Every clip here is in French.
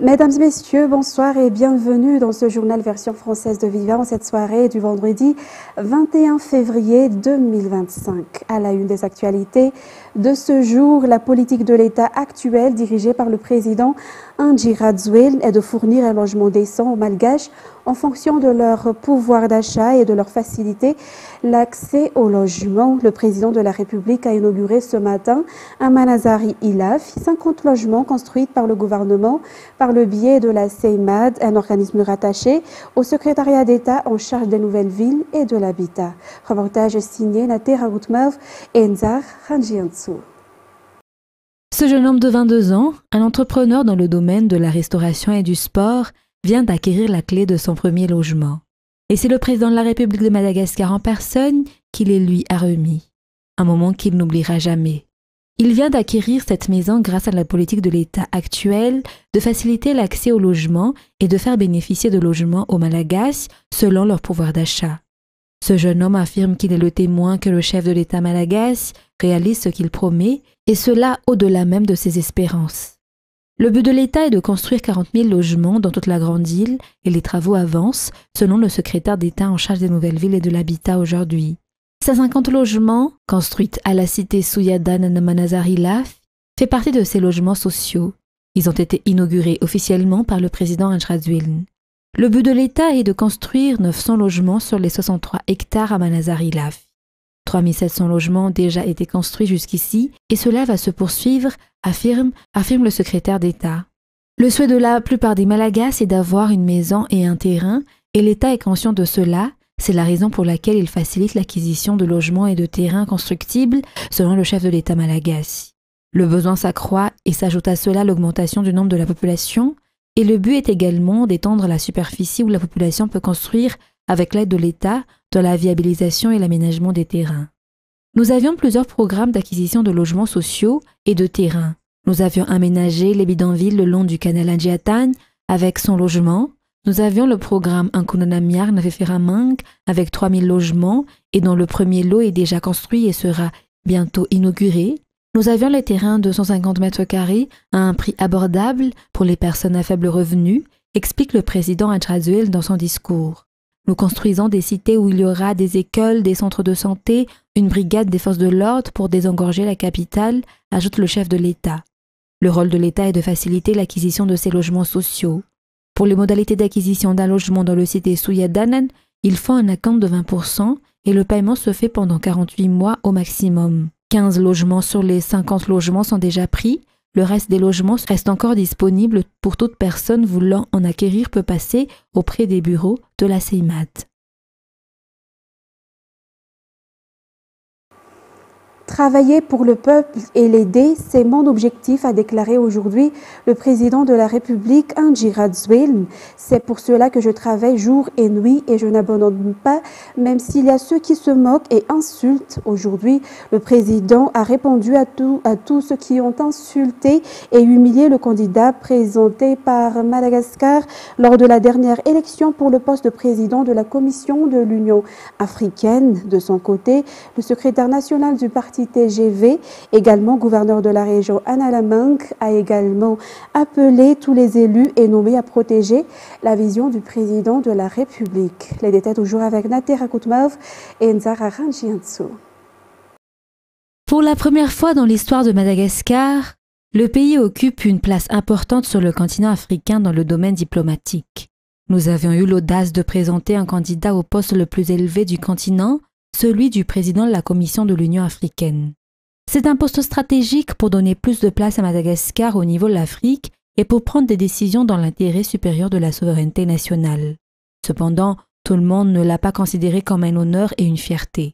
Mesdames et messieurs, bonsoir et bienvenue dans ce journal version française de Viva en cette soirée du vendredi 21 février 2025. À la une des actualités de ce jour, la politique de l'État actuelle dirigée par le président Andry Rajoelina est de fournir un logement décent aux Malgaches en fonction de leur pouvoir d'achat et de leur faciliter l'accès au logement. Le président de la République a inauguré ce matin à Manazari Ilaf 50 logements construits par le gouvernement par le biais de la CEIMAD, un organisme rattaché au secrétariat d'État en charge des nouvelles villes et de l'habitat. Reportage signé Natera Goutmev et Nzar Ranjiansou. Ce jeune homme de 22 ans, un entrepreneur dans le domaine de la restauration et du sport, vient d'acquérir la clé de son premier logement. Et c'est le président de la République de Madagascar en personne qui les lui a remis. Un moment qu'il n'oubliera jamais. Il vient d'acquérir cette maison grâce à la politique de l'État actuelle de faciliter l'accès au logement et de faire bénéficier de logements aux Malagasy selon leur pouvoir d'achat. Ce jeune homme affirme qu'il est le témoin que le chef de l'État malagasy réalise ce qu'il promet, et cela au-delà même de ses espérances. Le but de l'État est de construire 40 000 logements dans toute la grande île et les travaux avancent, selon le secrétaire d'État en charge des nouvelles villes et de l'habitat aujourd'hui. Ces 50 logements, construits à la cité Souyadan Manazari Ilaf, fait partie de ces logements sociaux. Ils ont été inaugurés officiellement par le président Andry Rajoelina. Le but de l'État est de construire 900 logements sur les 63 hectares à Manazari Ilaf. 3 700 logements ont déjà été construits jusqu'ici et cela va se poursuivre, affirme le secrétaire d'État. Le souhait de la plupart des Malagasy est d'avoir une maison et un terrain et l'État est conscient de cela. C'est la raison pour laquelle il facilite l'acquisition de logements et de terrains constructibles selon le chef de l'État malagasy. Le besoin s'accroît et s'ajoute à cela l'augmentation du nombre de la population et le but est également d'étendre la superficie où la population peut construire avec l'aide de l'État dans la viabilisation et l'aménagement des terrains. Nous avions plusieurs programmes d'acquisition de logements sociaux et de terrains. Nous avions aménagé les bidonvilles le long du canal Andjiatan avec 100 logements. Nous avions le programme Ankunanamiar Nafeferamang avec 3000 logements et dont le premier lot est déjà construit et sera bientôt inauguré. Nous avions les terrains de 150 mètres carrés à un prix abordable pour les personnes à faible revenu, explique le président Andry Rajoelina dans son discours. Nous construisons des cités où il y aura des écoles, des centres de santé, une brigade des forces de l'ordre pour désengorger la capitale, ajoute le chef de l'État. Le rôle de l'État est de faciliter l'acquisition de ces logements sociaux. Pour les modalités d'acquisition d'un logement dans le cité Souyadanan, il faut un acompte de 20% et le paiement se fait pendant 48 mois au maximum. 15 logements sur les 50 logements sont déjà pris. Le reste des logements reste encore disponible pour toute personne voulant en acquérir peut passer auprès des bureaux de la CEIMAD. Travailler pour le peuple et l'aider, c'est mon objectif, a déclaré aujourd'hui le président de la République, Andry Rajoelina. C'est pour cela que je travaille jour et nuit et je n'abandonne pas, même s'il y a ceux qui se moquent et insultent. Aujourd'hui, le président a répondu à tous ceux qui ont insulté et humilié le candidat présenté par Madagascar lors de la dernière élection pour le poste de président de la Commission de l'Union africaine. De son côté, le secrétaire national du parti TGV, également gouverneur de la région Analamang, a également appelé tous les élus et nommé à protéger la vision du président de la République. Les détails toujours avec Natera Goutmev et Nzara Ranjiansou. Pour la première fois dans l'histoire de Madagascar, le pays occupe une place importante sur le continent africain dans le domaine diplomatique. Nous avions eu l'audace de présenter un candidat au poste le plus élevé du continent, celui du président de la Commission de l'Union africaine. C'est un poste stratégique pour donner plus de place à Madagascar au niveau de l'Afrique et pour prendre des décisions dans l'intérêt supérieur de la souveraineté nationale. Cependant, tout le monde ne l'a pas considéré comme un honneur et une fierté.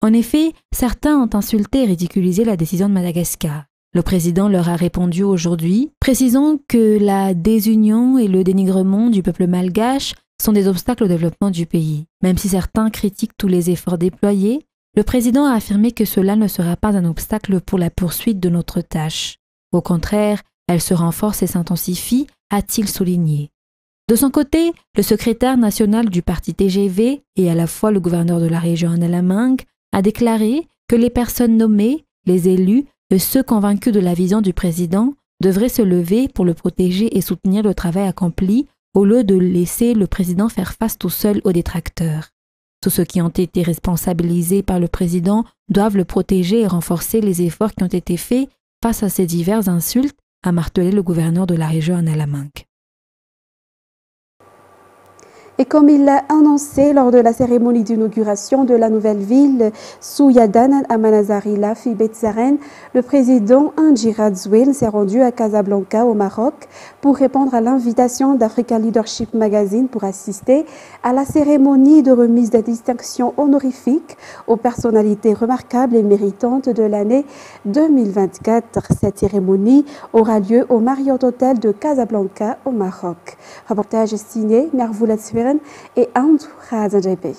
En effet, certains ont insulté et ridiculisé la décision de Madagascar. Le président leur a répondu aujourd'hui, précisant que la désunion et le dénigrement du peuple malgache sont des obstacles au développement du pays. Même si certains critiquent tous les efforts déployés, le président a affirmé que cela ne sera pas un obstacle pour la poursuite de notre tâche. Au contraire, elle se renforce et s'intensifie, a-t-il souligné. De son côté, le secrétaire national du parti TGV et à la fois le gouverneur de la région Analamang a déclaré que les personnes nommées, les élus et ceux convaincus de la vision du président devrait se lever pour le protéger et soutenir le travail accompli au lieu de laisser le président faire face tout seul aux détracteurs. Tous ceux qui ont été responsabilisés par le président doivent le protéger et renforcer les efforts qui ont été faits face à ces diverses insultes, a martelé le gouverneur de la région en Alamanque. Et comme il l'a annoncé lors de la cérémonie d'inauguration de la nouvelle ville Souyadan à Manazarila, Fibetzaren, le président Andy Radzouel s'est rendu à Casablanca au Maroc pour répondre à l'invitation d'African Leadership Magazine pour assister à la cérémonie de remise des distinctions honorifiques aux personnalités remarquables et méritantes de l'année 2024. Cette cérémonie aura lieu au Marriott Hotel de Casablanca au Maroc. Reportage signé Mervoulet et Andrew Razanjebe.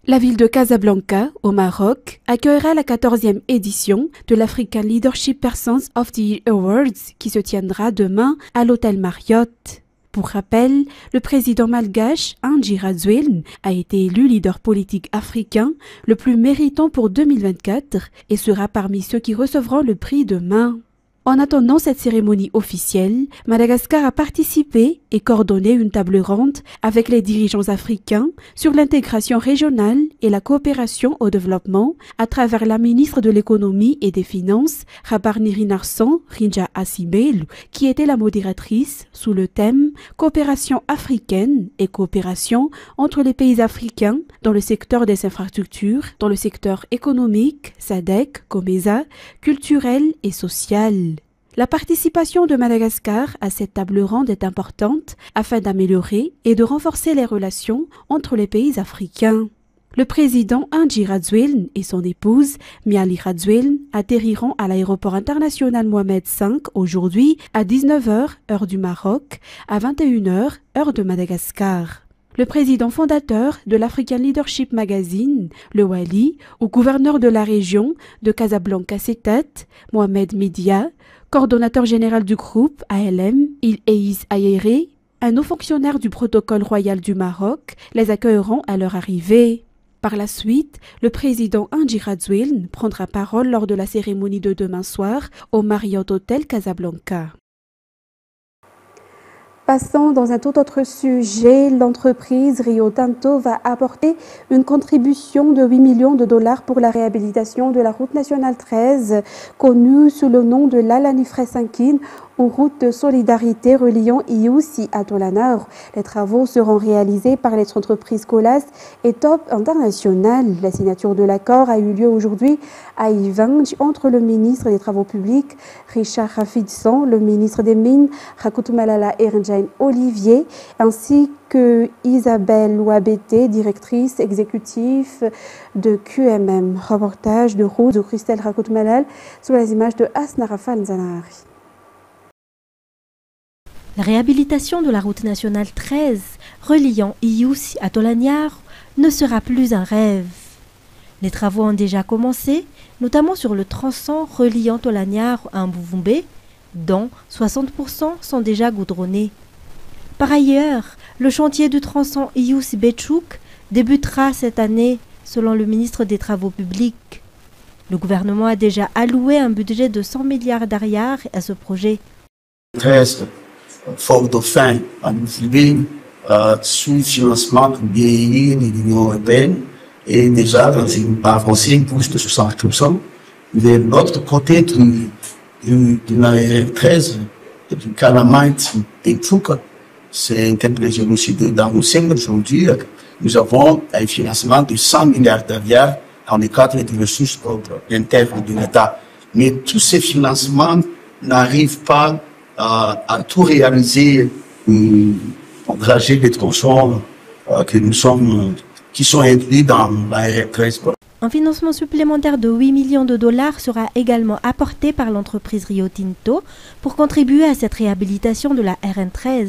La ville de Casablanca, au Maroc, accueillera la 14e édition de l'African Leadership Persons of the Year Awards qui se tiendra demain à l'hôtel Marriott. Pour rappel, le président malgache Andy Radzouel a été élu leader politique africain le plus méritant pour 2024 et sera parmi ceux qui recevront le prix demain. En attendant cette cérémonie officielle, Madagascar a participé et coordonné une table ronde avec les dirigeants africains sur l'intégration régionale et la coopération au développement à travers la ministre de l'économie et des finances, Rabarniri Narsan Rinja Asibelu, qui était la modératrice sous le thème « Coopération africaine et coopération entre les pays africains dans le secteur des infrastructures, dans le secteur économique, SADC, COMESA, culturel et social ». La participation de Madagascar à cette table ronde est importante afin d'améliorer et de renforcer les relations entre les pays africains. Le président Andy Radzouel et son épouse Miali Radzouel atterriront à l'aéroport international Mohamed V aujourd'hui à 19h heure du Maroc, à 21h heure de Madagascar. Le président fondateur de l'African Leadership Magazine, le Wali, ou gouverneur de la région de Casablanca Setat, Mohamed Midia, coordonnateur général du groupe ALM, Il Eis Ayere, un haut fonctionnaire du protocole royal du Maroc, les accueilleront à leur arrivée. Par la suite, le président Andy Radzouel prendra parole lors de la cérémonie de demain soir au Marriott Hotel Casablanca. Passons dans un tout autre sujet, l'entreprise Rio Tinto va apporter une contribution de 8 millions de dollars pour la réhabilitation de la route nationale 13, connue sous le nom de l'Alanifre-Sankine, ou route de solidarité reliant Iusi à Tolanor. Les travaux seront réalisés par les entreprises Colas et Top International. La signature de l'accord a eu lieu aujourd'hui à Ivange entre le ministre des Travaux publics, Richard Rafidson, le ministre des Mines, Rakoutumalala Erenjain Olivier, ainsi que Isabelle Ouabete, directrice exécutive de QMM. Reportage de route de Christelle Rakoutumalal sous les images de Asnarafa Nzanari. La réhabilitation de la route nationale 13, reliant Iusi à Tolaniar, ne sera plus un rêve. Les travaux ont déjà commencé, notamment sur le tronçon reliant Tolaniar à Mbouvoumbe, dont 60% sont déjà goudronnés. Par ailleurs, le chantier du tronçon Iusi-Betchouk débutera cette année, selon le ministre des Travaux publics. Le gouvernement a déjà alloué un budget de 100 milliards d'ariars à ce projet. Faute de fin à nous sous financement du BI et de l'Union européenne et déjà dans une part avancée plus de 60%. De l'autre côté de la R13, du Calamite et Tchouk, c'est un génocide dans le sein aujourd'hui. Nous avons un financement de 100 milliards d'ariars dans le cadre des ressources internes de l'État. Mais tous ces financements n'arrivent pas à tout réaliser, engager les tronçons qui sont inclus dans la R13. Un financement supplémentaire de 8 millions de dollars sera également apporté par l'entreprise Rio Tinto pour contribuer à cette réhabilitation de la RN13.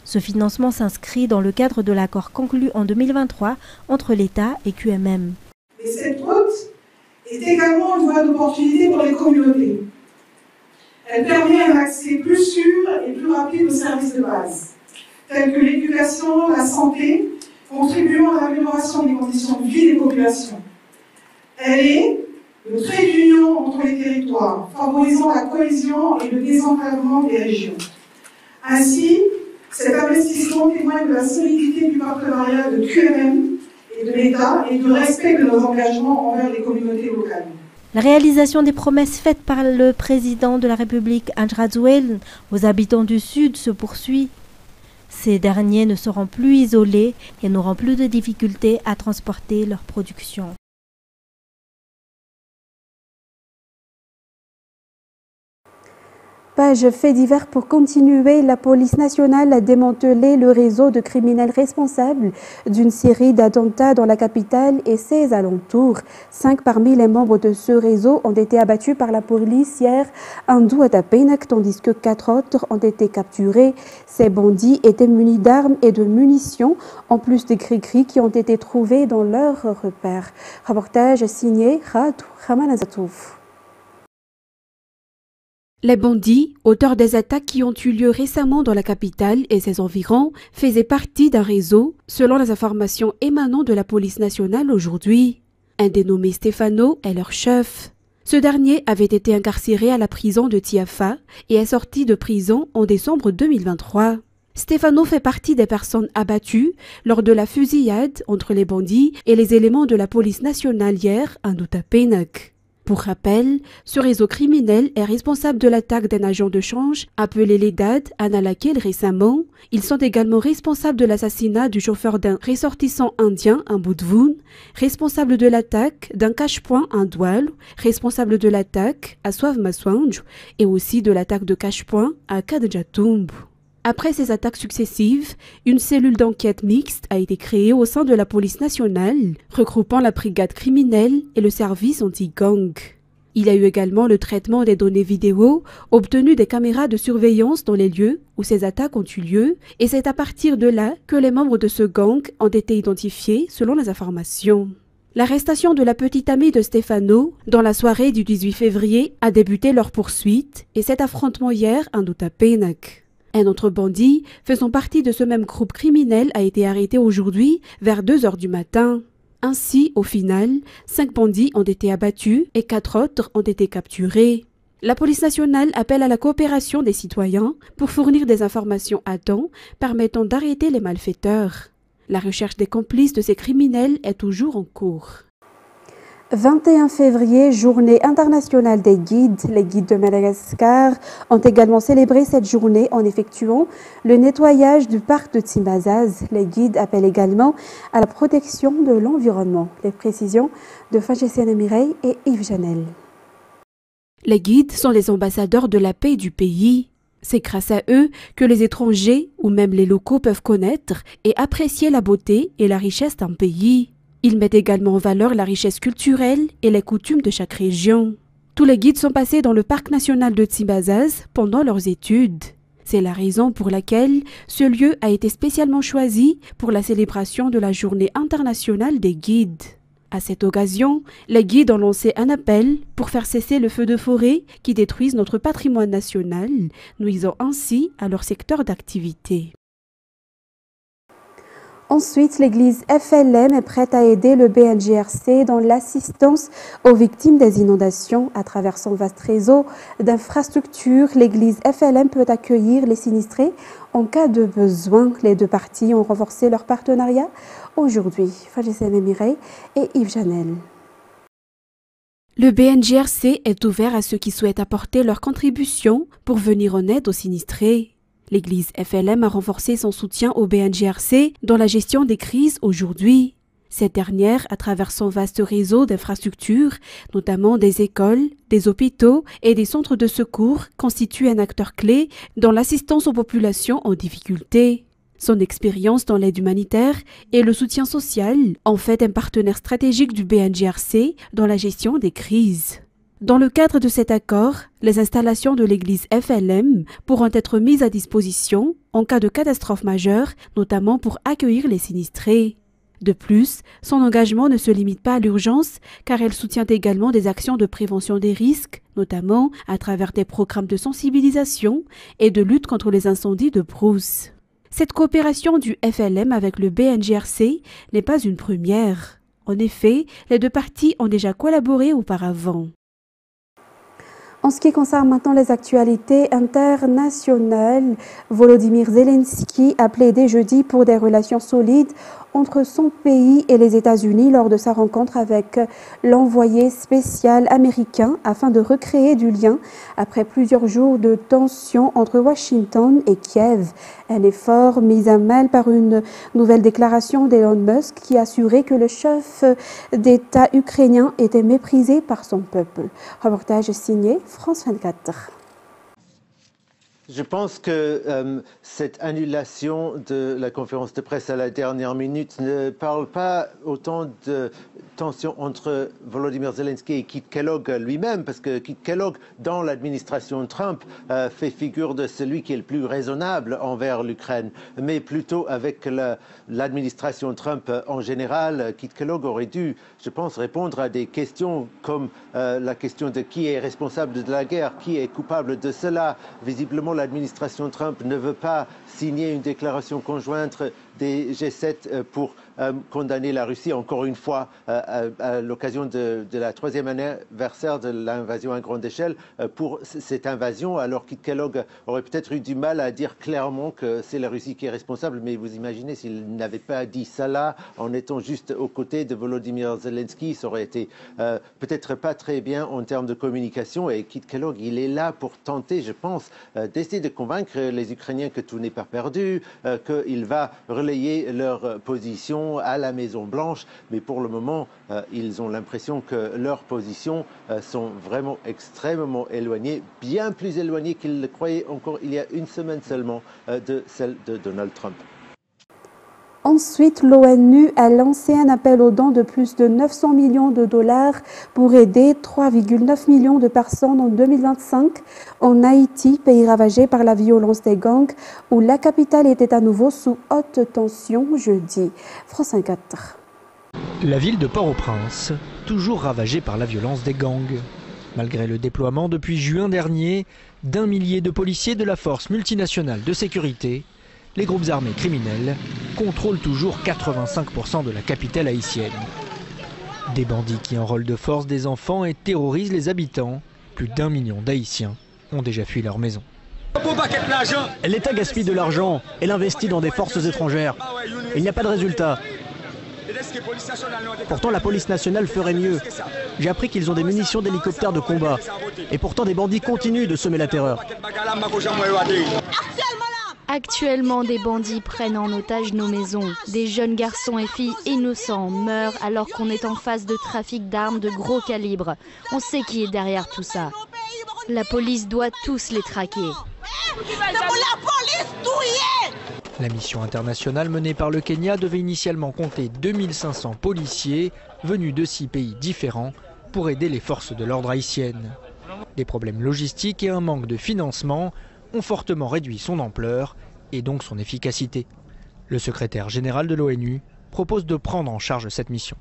Ce financement s'inscrit dans le cadre de l'accord conclu en 2023 entre l'État et QMM. Et cette route est également une voie d'opportunité pour les communautés. Elle permet un accès plus sûr et plus rapide aux services de base, tels que l'éducation, la santé, contribuant à l'amélioration des conditions de vie des populations. Elle est le trait d'union entre les territoires, favorisant la cohésion et le désenclavement des régions. Ainsi, cet investissement témoigne de la solidité du partenariat de QRM et de l'État et du respect de nos engagements envers les communautés locales. La réalisation des promesses faites par le président de la République, Andry Rajoelina, aux habitants du Sud se poursuit. Ces derniers ne seront plus isolés et n'auront plus de difficultés à transporter leur production. Page fait divers pour continuer. La police nationale a démantelé le réseau de criminels responsables d'une série d'attentats dans la capitale et ses alentours. 5 parmi les membres de ce réseau ont été abattus par la police hier à Ndouatapenak, tandis que 4 autres ont été capturés. Ces bandits étaient munis d'armes et de munitions, en plus des cris-cris qui ont été trouvés dans leurs repères. Reportage signé Radou Ramanazatouf. Les bandits, auteurs des attaques qui ont eu lieu récemment dans la capitale et ses environs, faisaient partie d'un réseau, selon les informations émanant de la police nationale aujourd'hui. Un dénommé Stefano est leur chef. Ce dernier avait été incarcéré à la prison de Tiafa et est sorti de prison en décembre 2023. Stefano fait partie des personnes abattues lors de la fusillade entre les bandits et les éléments de la police nationale hier à Ndouatapenak. Pour rappel, ce réseau criminel est responsable de l'attaque d'un agent de change appelé Ledad à Nalakil récemment. Ils sont également responsables de l'assassinat du chauffeur d'un ressortissant indien à Budvoun, responsable de l'attaque d'un cache-point à Doual, responsable de l'attaque à Swavmaswanj et aussi de l'attaque de cache-point à Kadjatumb. Après ces attaques successives, une cellule d'enquête mixte a été créée au sein de la police nationale, regroupant la brigade criminelle et le service anti-gang. Il y a eu également le traitement des données vidéo obtenues des caméras de surveillance dans les lieux où ces attaques ont eu lieu, et c'est à partir de là que les membres de ce gang ont été identifiés selon les informations. L'arrestation de la petite amie de Stefano dans la soirée du 18 février a débuté leur poursuite et cet affrontement hier à Ndouatapenak. Un autre bandit, faisant partie de ce même groupe criminel, a été arrêté aujourd'hui vers 2 heures du matin. Ainsi, au final, 5 bandits ont été abattus et 4 autres ont été capturés. La police nationale appelle à la coopération des citoyens pour fournir des informations à temps permettant d'arrêter les malfaiteurs. La recherche des complices de ces criminels est toujours en cours. 21 février, journée internationale des guides. Les guides de Madagascar ont également célébré cette journée en effectuant le nettoyage du parc de Timbazaz. Les guides appellent également à la protection de l'environnement. Les précisions de Fajessiane Mireille et Yves Janel. Les guides sont les ambassadeurs de la paix du pays. C'est grâce à eux que les étrangers ou même les locaux peuvent connaître et apprécier la beauté et la richesse d'un pays. Ils mettent également en valeur la richesse culturelle et les coutumes de chaque région. Tous les guides sont passés dans le parc national de Timbazaz pendant leurs études. C'est la raison pour laquelle ce lieu a été spécialement choisi pour la célébration de la Journée internationale des guides. À cette occasion, les guides ont lancé un appel pour faire cesser le feu de forêt qui détruisent notre patrimoine national, nuisant ainsi à leur secteur d'activité. Ensuite, l'église FLM est prête à aider le BNGRC dans l'assistance aux victimes des inondations. À travers son vaste réseau d'infrastructures, l'église FLM peut accueillir les sinistrés en cas de besoin. Les deux parties ont renforcé leur partenariat aujourd'hui. Fajessiane Mireille et Yves Janel. Le BNGRC est ouvert à ceux qui souhaitent apporter leur contribution pour venir en aide aux sinistrés. L'église FLM a renforcé son soutien au BNGRC dans la gestion des crises aujourd'hui. Cette dernière, à travers son vaste réseau d'infrastructures, notamment des écoles, des hôpitaux et des centres de secours, constitue un acteur clé dans l'assistance aux populations en difficulté. Son expérience dans l'aide humanitaire et le soutien social en fait un partenaire stratégique du BNGRC dans la gestion des crises. Dans le cadre de cet accord, les installations de l'église FLM pourront être mises à disposition en cas de catastrophe majeure, notamment pour accueillir les sinistrés. De plus, son engagement ne se limite pas à l'urgence car elle soutient également des actions de prévention des risques, notamment à travers des programmes de sensibilisation et de lutte contre les incendies de brousse. Cette coopération du FLM avec le BNGRC n'est pas une première. En effet, les deux parties ont déjà collaboré auparavant. En ce qui concerne maintenant les actualités internationales, Volodymyr Zelensky a plaidé jeudi pour des relations solides entre son pays et les États-Unis lors de sa rencontre avec l'envoyé spécial américain afin de recréer du lien après plusieurs jours de tension entre Washington et Kiev. Un effort mis à mal par une nouvelle déclaration d'Elon Musk qui assurait que le chef d'État ukrainien était méprisé par son peuple. Reportage signé France 24. Je pense que cette annulation de la conférence de presse à la dernière minute ne parle pas autant de tension entre Volodymyr Zelensky et Kit Kellogg lui-même, parce que Kit Kellogg, dans l'administration Trump, fait figure de celui qui est le plus raisonnable envers l'Ukraine, mais plutôt avec l'administration Trump en général. Kit Kellogg aurait dû, je pense, répondre à des questions comme la question de qui est responsable de la guerre, qui est coupable de cela. Visiblement, l'administration Trump ne veut pas signer une déclaration conjointe des G7 pour condamner la Russie, encore une fois, à l'occasion de la 3e anniversaire de l'invasion à grande échelle, pour cette invasion, alors que Kellogg aurait peut-être eu du mal à dire clairement que c'est la Russie qui est responsable, mais vous imaginez s'il n'avait pas dit ça là, en étant juste aux côtés de Volodymyr Zelensky, ça aurait été peut-être pas très bien en termes de communication, et Kit Kellogg, il est là pour tenter, je pense, d'essayer de convaincre les Ukrainiens que tout n'est pas perdu, qu'il va relayer leur position à la Maison-Blanche, mais pour le moment, ils ont l'impression que leurs positions sont vraiment extrêmement éloignées, bien plus éloignées qu'ils le croyaient encore il y a une semaine seulement de celles de Donald Trump. Ensuite, l'ONU a lancé un appel aux dons de plus de 900 millions de dollars pour aider 3,9 millions de personnes en 2025 en Haïti, pays ravagé par la violence des gangs, où la capitale était à nouveau sous haute tension jeudi. France 24. La ville de Port-au-Prince, toujours ravagée par la violence des gangs. Malgré le déploiement depuis juin dernier d'1 millier de policiers de la force multinationale de sécurité, les groupes armés criminels contrôlent toujours 85% de la capitale haïtienne. Des bandits qui enrôlent de force des enfants et terrorisent les habitants. Plus d'1 million d'Haïtiens ont déjà fui leur maison. L'État gaspille de l'argent et l'investit dans des forces étrangères. Il n'y a pas de résultat. Pourtant, la police nationale ferait mieux. J'ai appris qu'ils ont des munitions d'hélicoptères de combat. Et pourtant, des bandits continuent de semer la terreur. Actuellement, des bandits prennent en otage nos maisons. Des jeunes garçons et filles innocents meurent alors qu'on est en face de trafic d'armes de gros calibre. On sait qui est derrière tout ça. La police doit tous les traquer. La mission internationale menée par le Kenya devait initialement compter 2500 policiers venus de 6 pays différents pour aider les forces de l'ordre haïtiennes. Des problèmes logistiques et un manque de financement ont fortement réduit son ampleur et donc son efficacité. Le secrétaire général de l'ONU propose de prendre en charge cette mission.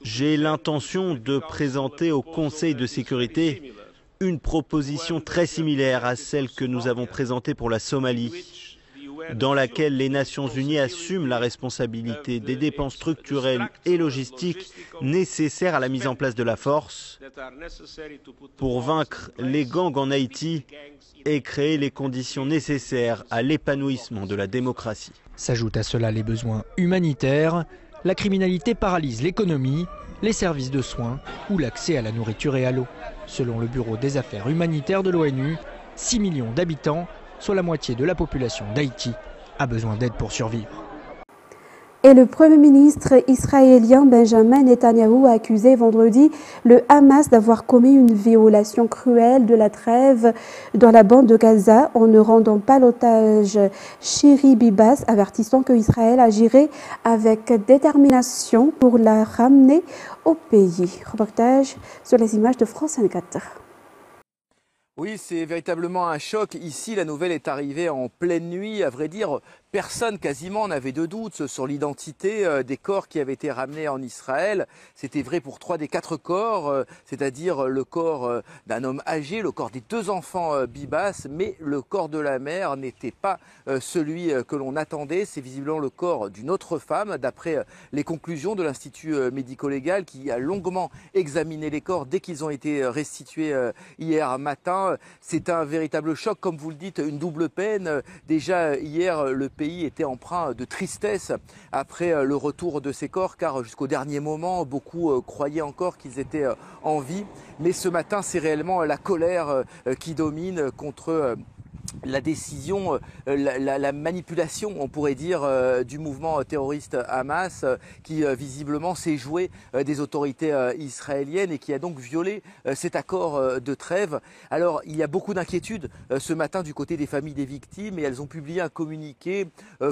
J'ai l'intention de présenter au Conseil de sécurité une proposition très similaire à celle que nous avons présentée pour la Somalie, dans laquelle les Nations Unies assument la responsabilité des dépenses structurelles et logistiques nécessaires à la mise en place de la force pour vaincre les gangs en Haïti et créer les conditions nécessaires à l'épanouissement de la démocratie. S'ajoutent à cela les besoins humanitaires. La criminalité paralyse l'économie, les services de soins ou l'accès à la nourriture et à l'eau. Selon le Bureau des affaires humanitaires de l'ONU, 6 millions d'habitants, soit la moitié de la population d'Haïti, a besoin d'aide pour survivre. Et le Premier ministre israélien Benjamin Netanyahou a accusé vendredi le Hamas d'avoir commis une violation cruelle de la trêve dans la bande de Gaza en ne rendant pas l'otage Shiri Bibas, avertissant que Israël agirait avec détermination pour la ramener au pays. Reportage sur les images de France 24. Oui, c'est véritablement un choc. Ici, la nouvelle est arrivée en pleine nuit. À vrai dire, Personne quasiment n'avait de doute sur l'identité des corps qui avaient été ramenés en Israël. C'était vrai pour 3 des 4 corps, c'est-à-dire le corps d'un homme âgé, le corps des 2 enfants Bibas, mais le corps de la mère n'était pas celui que l'on attendait. C'est visiblement le corps d'une autre femme, d'après les conclusions de l'Institut médico-légal qui a longuement examiné les corps dès qu'ils ont été restitués hier matin. C'est un véritable choc, comme vous le dites, une double peine. Déjà hier, le pays était empreint de tristesse après le retour de ces corps, car jusqu'au dernier moment, beaucoup croyaient encore qu'ils étaient en vie. Mais ce matin, c'est réellement la colère qui domine contre la décision, la manipulation, on pourrait dire, du mouvement terroriste Hamas qui visiblement s'est joué des autorités israéliennes et qui a donc violé cet accord de trêve. Alors il y a beaucoup d'inquiétudes ce matin du côté des familles des victimes et elles ont publié un communiqué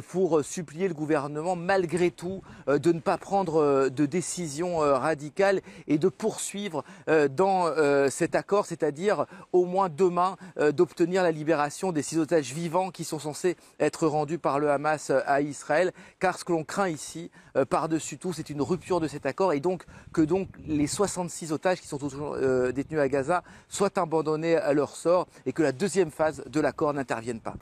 pour supplier le gouvernement malgré tout de ne pas prendre de décision radicale et de poursuivre dans cet accord, c'est-à-dire au moins demain d'obtenir la libération des 6 otages vivants qui sont censés être rendus par le Hamas à Israël, car ce que l'on craint ici, par-dessus tout, c'est une rupture de cet accord et donc que les 66 otages qui sont toujours détenus à Gaza soient abandonnés à leur sort et que la deuxième phase de l'accord n'intervienne pas.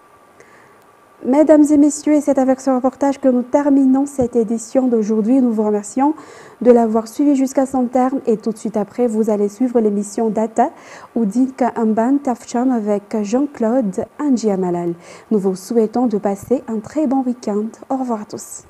Mesdames et messieurs, et c'est avec ce reportage que nous terminons cette édition d'aujourd'hui. Nous vous remercions de l'avoir suivi jusqu'à son terme et tout de suite après, vous allez suivre l'émission Data ou Dinka Amban Tafcham avec Jean-Claude Anjiamalal. Nous vous souhaitons de passer un très bon week-end. Au revoir à tous.